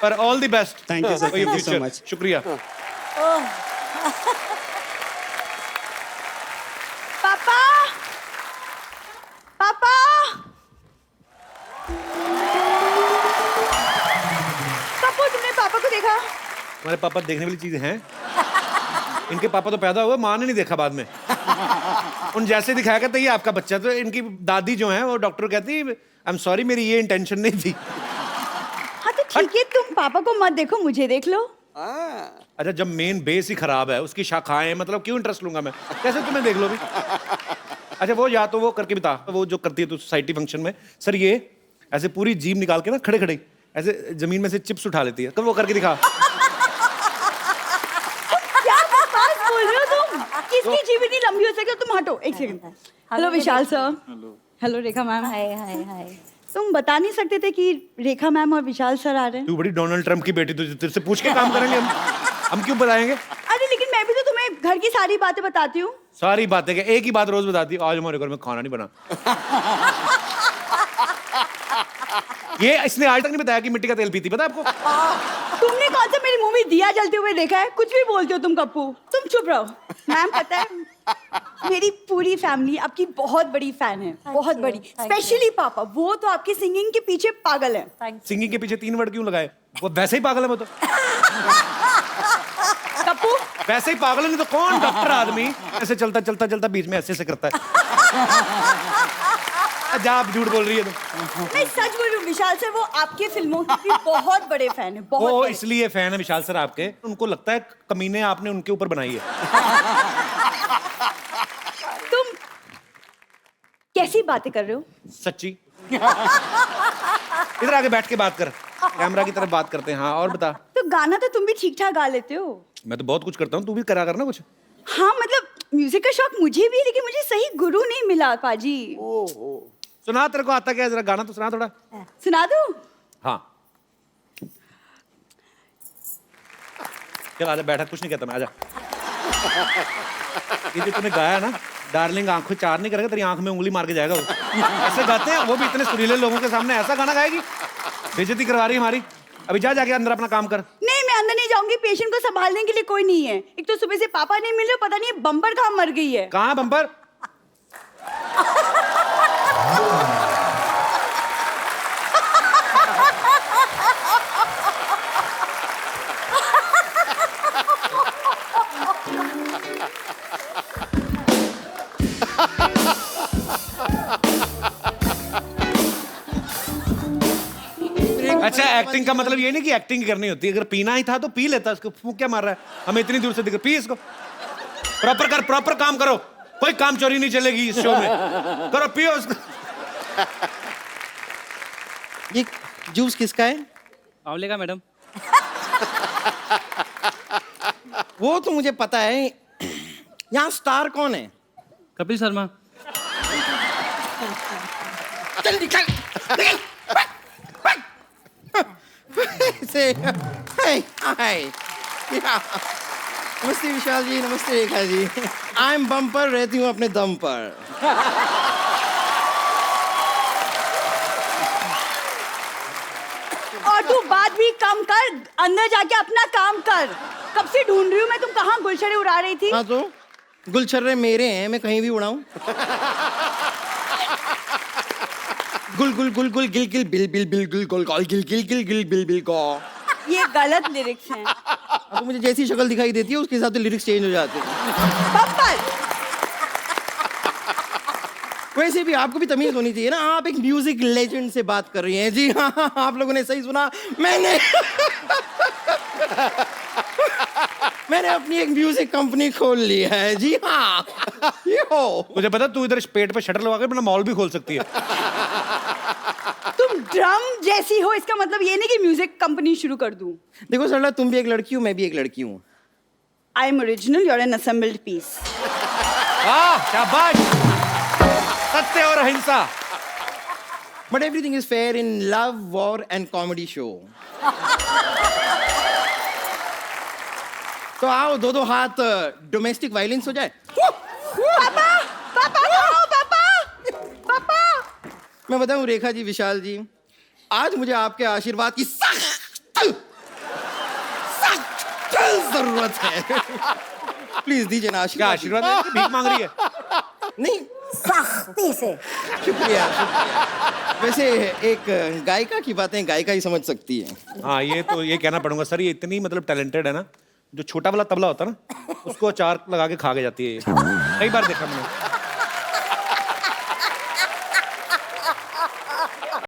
पर all the best. Thank you sir, thank you so much. शुक्रिया। पापा, पापा, पापा, तुमने पापा को देखा? हमारे पापा देखने वाली चीजें हैं। इनके पापा तो पैदा हुए, माँ ने नहीं देखा बाद में। उन जैसे दिखाया करता ये आपका बच्चा। तो इनकी दादी जो है वो डॉक्टर कहती आई एम सॉरी, मेरी ये इंटेंशन नहीं थी। हाँ तो ठीक है, तुम पापा को मत देखो, मुझे देख लो। अच्छा, जब मेन बेस ही खराब है, उसकी शाखाएं, मतलब क्यों इंटरेस्ट लूंगा मैं? कैसे तुम्हें देख लो भी? अच्छा, वो या तो वो करके बता, वो जो करती है तो सोसाइटी फंक्शन में, सर ये ऐसे पूरी जीभ निकाल के ना खड़े खड़े ऐसे जमीन में से चिप्स उठा लेती है, कब वो करके दिखा। इसकी जीभ इतनी लंबी हो सके तुम हटो एक सेकंड। हेलो विशाल सर। हेलो रेखा मैम। हाय हाय हाय। तुम बता नहीं सकते थे कि रेखा मैम और विशाल सर आ रहे हैं? तू बड़ी डोनाल्ड ट्रम्प की बेटी, तुझे तेरे से पूछ के काम करेंगे हम क्यों बताएंगे? अरे लेकिन मैं भी तो तुम्हें घर की सारी बातें बताती हूँ। सारी बातें क्या, एक ही बात रोज बताती है, आज हमारे घर में खाना नहीं बना। ये इसने आज तक नहीं बताया कि मिट्टी का तेल पीती, पता है आपको? तुमने कौन सा मेरी मूवी दिया जलते हुए देखा है? कुछ भी बोलते हो तुम कप्पू। तुम चुप रहो। मैम पता है मेरी पूरी फैमिली आपकी बहुत बड़ी फैन है, बहुत बड़ी। स्पेशली पापा, वो तो आपकी सिंगिंग के पीछे पागल है। सिंगिंग के पीछे 3 वर्ड क्यों लगाए? वो वैसे ही पागल है वो तो। कप्पू वैसे ही पागल है, नहीं तो कौन डॉक्टर आदमी ऐसे चलता चलता चलता बीच में ऐसे करता है। जा, आप झूठ बोल रही है तुम। मैं सच बोल रही हूँ विशाल सर, वो आपके फिल्मों के भी बहुत बड़े फैन है, बहुत वो बड़े। इसलिए फैन है विशाल सर आपके, उनको लगता है कमीने आपने उनके ऊपर बनाई है। तुम कैसी बातें कर रहे हो? सच्ची। इधर आके बैठ के बात कर, कैमरा की तरफ बात करते हैं। हाँ और बता। तो गाना तो तुम भी ठीक ठाक गा लेते हो। मैं तो बहुत कुछ करता हूँ, तू भी करा करना कुछ। हाँ मतलब म्यूजिक का शौक मुझे भी, लेकिन मुझे सही गुरु नहीं मिला पाजी। सुना, तेरे को आता क्या? जरा गाना तो सुना थोड़ा। सुना दूं? हाँ चल आजा, बैठा, कुछ नहीं कहता मैं, आजा। ये जो तूने गाया ना, डार्लिंग आंखों चार नहीं करेगा, तेरी आंख में उंगली मार के जाएगा वो। ऐसे गाते हैं वो भी, इतने सुरीले लोगों के सामने ऐसा गाना गाएगी? बेइज्जती करवा रही है हमारी। अभी जा, जाके अंदर अपना काम कर। नहीं मैं अंदर नहीं जाऊंगी, पेशेंट को संभालने के लिए कोई नहीं है। एक तो सुबह से पापा नहीं मिल रहे, पता नहीं बम्पर कहाँ मर गई है। कहाँ बम्पर? अच्छा, एक्टिंग का मतलब ये नहीं कि एक्टिंग करनी होती है। अगर पीना ही था तो पी लेता, उसको फूंक क्या मार रहा है? हमें इतनी दूर से दिख, पी इसको। प्रॉपर कर, प्रॉपर काम करो, कोई काम चोरी नहीं चलेगी इस शो में। करो, पियो उसको। ये जूस किसका है? आंवले का मैडम। वो तो मुझे पता है। यहाँ स्टार कौन है? कपिल शर्मा। चल निकल, निकल। से हाय हाय। नमस्ते विशाल जी, नमस्ते Rekha ji. I am bumper, रहती हूँ अपने दम पर। और तू बात भी कम कर, अंदर जाके अपना काम कर। कब से ढूंढ रही हूँ मैं, तुम कहाँ गुलशरे उड़ा रही थी? हाँ तो गुलछर्रे मेरे हैं, मैं कहीं भी उड़ाऊं। Gul Gul Gul Gul Gill Gill bill bill bill Gul Gul Gul Gill Gill Gill Gill bill bill गो। ये गलत लिरिक्स हैं। आपको मुझे जैसी शक्ल दिखाई देती है उसके हिसाब से लिरिक्स चेंज हो जाते हैं। बम्पर। वैसे भी आपको भी तमीज होनी चाहिए ना, आप एक म्यूजिक लेजेंड से बात कर रही हैं। जी हाँ, आप लोगों ने सही सुना, मैंने अपनी एक म्यूजिक कंपनी खोल ली है। जी हाँ। मुझे पता, तू इधर पेट पे शटर लगा के अपना मॉल भी खोल सकती है। तुम ड्रम जैसी हो, इसका मतलब ये नहीं कि म्यूजिक कंपनी शुरू कर दूं। देखो सरला, तुम भी एक लड़की हो, मैं भी एक लड़की हूँ। I am original, you are an assembled piece. शाबाश, सत्य और अहिंसा। But everything is fair in love, war and comedy show. तो आओ दो हाथ डोमेस्टिक वायलेंस हो जाए। पापा, पापा, पापा, पापा। मैं बताऊं रेखा जी, विशाल जी, आज मुझे आपके आशीर्वाद की सख्त जरूरत है। प्लीज दीजिए ना आशीर्वाद। क्या आशीर्वाद? भीख मांग रही है? नहीं, सख्ती से। शुक्रिया। वैसे एक गायिका की बातें गायिका ही समझ सकती है। हाँ, ये तो ये कहना पड़ूंगा सर, ये इतनी मतलब टैलेंटेड है ना, जो छोटा वाला तबला होता है ना, उसको अचार लगा के खा के जाती है। कई बार देखा मैंने।